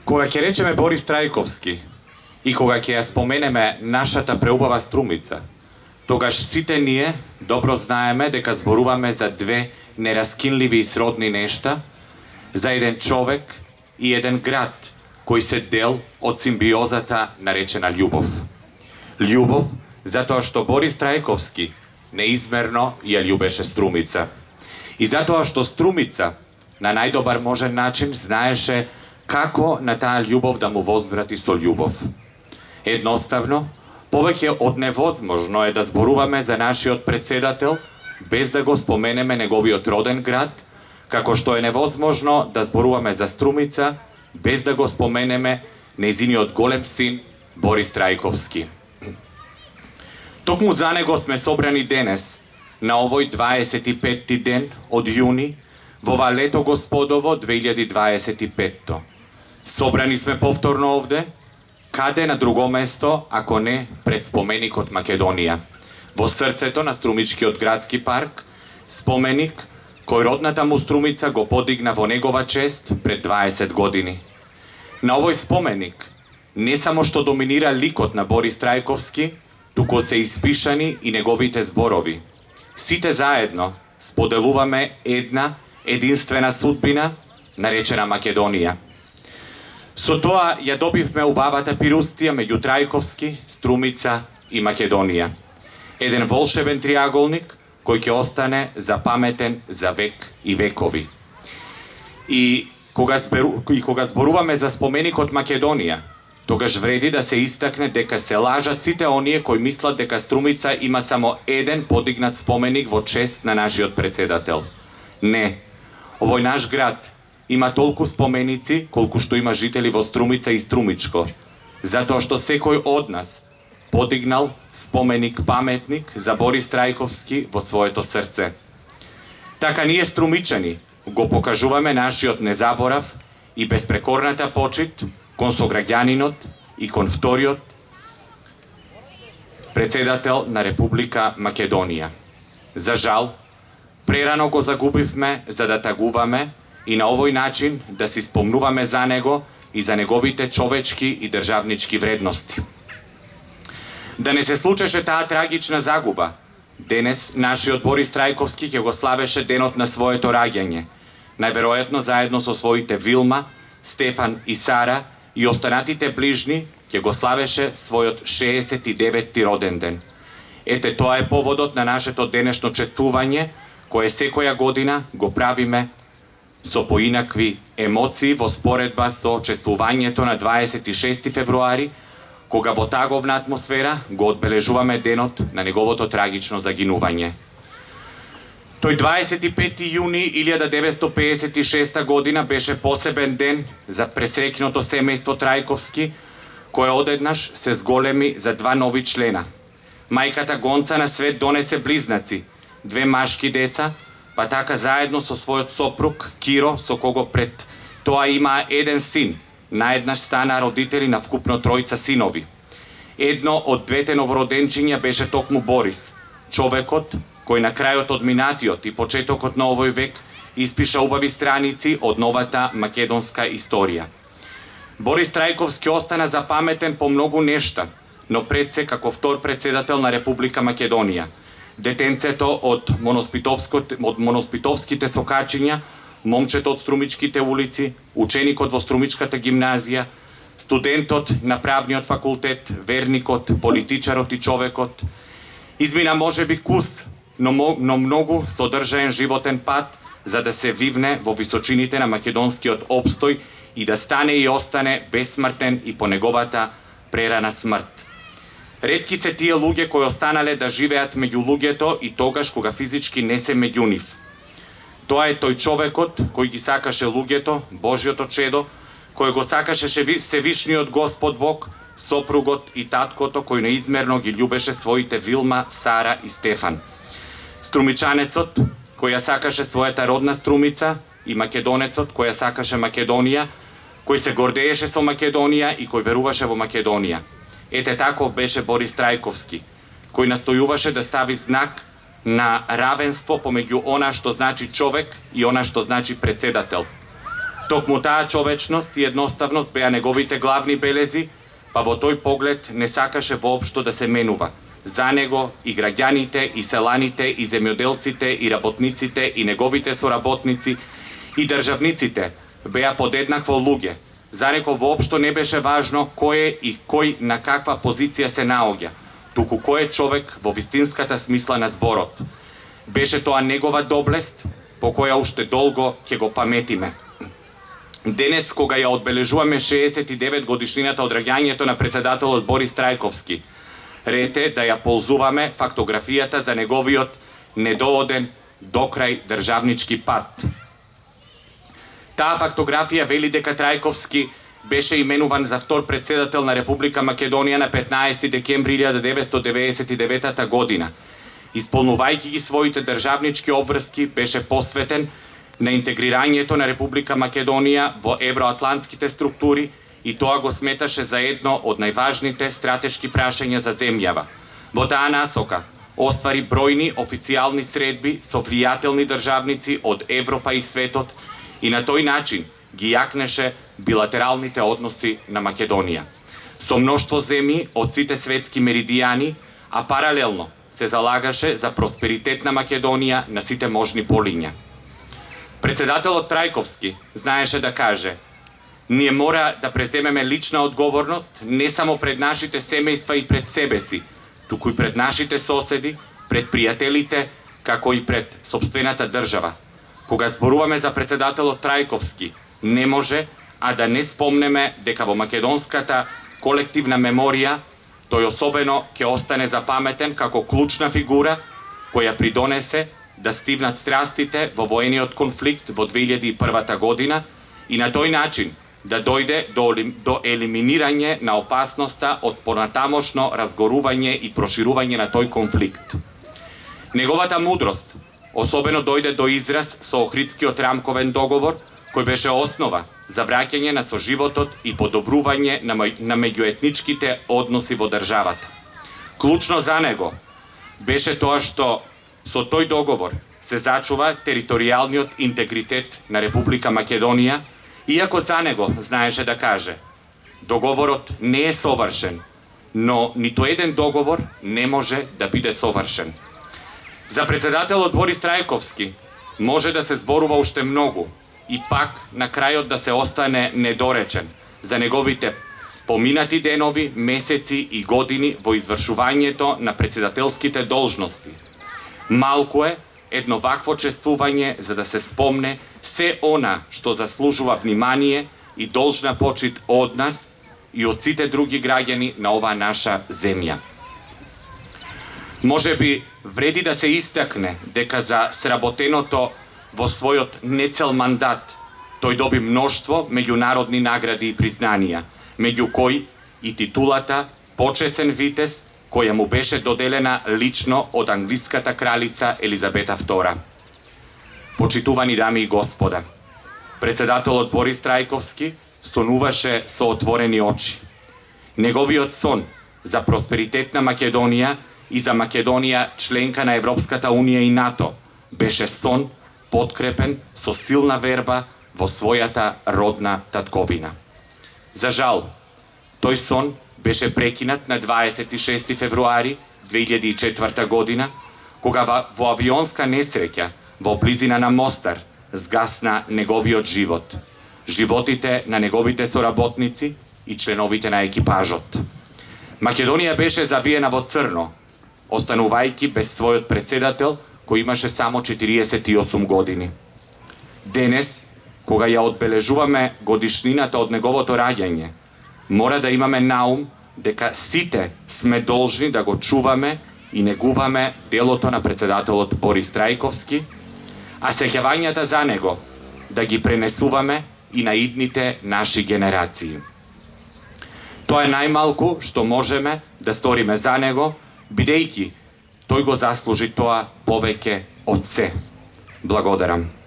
Кога ќе речеме Борис Трајковски и кога ќе ја споменеме нашата преубава Струмица, тогаш сите ние добро знаеме дека зборуваме за две нераскинливи и сродни нешта, за еден човек и еден град кои се дел од симбиозата наречена љубов. Љубов затоа што Борис Трајковски неизмерно ја љубеше Струмица. И затоа што Струмица на најдобар можен начин знаеше како на таа љубов да му возврати со љубов. Едноставно, повеќе од невозможно е да зборуваме за нашиот председател без да го споменеме неговиот роден град, како што е невозможно да зборуваме за Струмица без да го споменеме нејзиниот голем син Борис Трајковски. Токму за него сме собрани денес, на овој 25-ти ден од јуни, во ова лето господово 2025. Собрани сме повторно овде, каде на друго место, ако не пред споменикот Македонија, во срцето на Струмичкиот градски парк, споменик кој родната му Струмица го подигна во негова чест пред 20 години. На овој споменик не само што доминира ликот на Борис Трајковски, туку се испишани и неговите зборови. Сите заедно споделуваме една единствена судбина, наречена Македонија. Со тоа ја добивме убавата пирустија меѓу Трајковски, Струмица и Македонија. Еден волшебен триаголник кој ќе остане запаметен за век и векови. И кога зборуваме за споменикот Македонија, тогаш вреди да се истакне дека се лажат сите оние кои мислат дека Струмица има само еден подигнат споменик во чест на нашиот председател. Не, овој наш град има толку споменици колку што има жители во Струмица и Струмичко, затоа што секој од нас подигнал споменик паметник за Борис Трајковски во своето срце. Така ние струмичани го покажуваме нашиот незаборав и безпрекорната почит кон сограѓанинот и кон вториот председател на Република Македонија. За жал, прерано го загубивме за да тагуваме и на овој начин да си спомнуваме за него и за неговите човечки и државнички вредности. Да не се случеше таа трагична загуба, денес нашиот Борис Трајковски ќе го славеше денот на своето раѓање, најверојатно заедно со своите Вилма, Стефан и Сара и останатите ближни ќе го славеше својот 69-ти роден ден. Ете, тоа е поводот на нашето денешно чествување, кое секоја година го правиме со поинакви емоции во споредба со чествувањето на 26 февруари, кога во таговна атмосфера го одбележуваме денот на неговото трагично загинување. Тој 25 јуни 1956 година беше посебен ден за пресреќното семејство Трајковски, кое одеднаш се зголеми за два нови члена. Мајката Гонца на свет донесе близнаци, две машки деца, па така заедно со својот сопруг Киро, со кого пред тоа имаа еден син, наеднаш стана родители на вкупно тројца синови. Едно од двете новороденчиња беше токму Борис, човекот кој на крајот од минатиот и почетокот на овој век испиша убави страници од новата македонска историја. Борис Трајковски остана запаметен по многу нешта, но пред се како втор председател на Република Македонија, детенцето од моноспитовските сокачиња, момчето од Струмичките улици, ученикот во Струмичката гимназија, студентот на правниот факултет, верникот, политичарот и човекот. Измина можеби кус, но многу содржаен животен пат за да се вивне во височините на македонскиот опстој и да стане и остане бесмртен и по неговата прерана смрт. Ретки се тие луѓе кои останале да живеат меѓу луѓето и тогаш кога физички не се меѓу нив. Тоа е тој човекот кој ги сакаше луѓето, Божјото чедо, кој го сакаше Севишниот Господ Бог, сопругот и таткото кој неизмерно ги љубеше своите Вилма, Сара и Стефан. Струмичанецот кој ја сакаше својата родна Струмица и македонецот кој ја сакаше Македонија, кој се гордееше со Македонија и кој веруваше во Македонија. Ете таков беше Борис Трајковски, кој настојуваше да стави знак на равенство помеѓу она што значи човек и она што значи председател. Токму таа човечност и едноставност беа неговите главни белези, па во тој поглед не сакаше воопшто да се менува. За него и граѓаните, и селаните, и земјоделците, и работниците, и неговите соработници, и државниците беа подеднакво луѓе. За него воопшто не беше важно кој е и кој на каква позиција се наоѓа, туку кој е човек во вистинската смисла на зборот. Беше тоа негова доблест, по која уште долго ќе го паметиме. Денес, кога ја одбележуваме 69 годишнината од раѓањето на председателот Борис Трајковски, ред е да ја ползуваме фактографијата за неговиот недооден докрај државнички пат. Таа фактографија вели дека Трајковски беше именуван за втор председател на Република Македонија на 15 декември 1999 година. Исполнувајќи ги своите државнички обврски, беше посветен на интегрирањето на Република Македонија во евроатлантските структури и тоа го сметаше за едно од најважните стратешки прашања за земјава. Во таа насока оствари бројни официјални средби со влијателни државници од Европа и светот и на тој начин ги јакнеше билатералните односи на Македонија. Со мноштво земји од сите светски меридијани, а паралелно се залагаше за просперитет на Македонија на сите можни полиња. Председателот Трајковски знаеше да каже: ние мора да преземеме лична одговорност не само пред нашите семејства и пред себе си, туку и пред нашите соседи, пред пријателите, како и пред сопствената држава. Кога зборуваме за председателот Трајковски, не може а да не спомнеме дека во македонската колективна меморија тој особено ќе остане запаметен како клучна фигура која придонесе да стивнат страстите во воениот конфликт во 2001 година и на тој начин да дојде до елиминирање на опасноста од понатамошно разгорување и проширување на тој конфликт. Неговата мудрост особено дојде до израз со Охридскиот рамковен договор, кој беше основа за враќање на соживотот и подобрување на меѓуетничките односи во државата. Клучно за него беше тоа што со тој договор се зачува територијалниот интегритет на Република Македонија, иако за него знаеше да каже: договорот не е совршен, но ниту еден договор не може да биде совршен. За председателот Борис Трајковски може да се зборува уште многу и пак на крајот да се остане недоречен за неговите поминати денови, месеци и години во извршувањето на председателските должности. Малку е едно вакво чествување за да се спомне се она што заслужува внимание и должна почит од нас и од сите други граѓани на оваа наша земја. Може би вреди да се истакне дека за сработеното во својот нецел мандат тој доби мноштво меѓународни награди и признанија, меѓу кои и титулата Почесен витез, која му беше доделена лично од англиската кралица Елизабета II. Почитувани дами и господа, председателот Борис Трајковски сонуваше со отворени очи. Неговиот сон за просперитет на Македонија и за Македонија членка на Европската Унија и НАТО беше сон подкрепен со силна верба во својата родна татковина. За жал, тој сон беше прекинат на 26 февруари 2004 година, кога во авионска несреќа во близина на Мостар згасна неговиот живот, животите на неговите соработници и членовите на екипажот. Македонија беше завиена во црно, останувајќи без својот председател, кој имаше само 48 години. Денес, кога ја одбележуваме годишнината од неговото раѓање, мора да имаме наум дека сите сме должни да го чуваме и негуваме делото на председателот Борис Трајковски, а сеќавањата за него да ги пренесуваме и на идните наши генерации. Тоа е најмалку што можеме да сториме за него, бидејќи тој го заслужи тоа повеќе од се. Благодарам.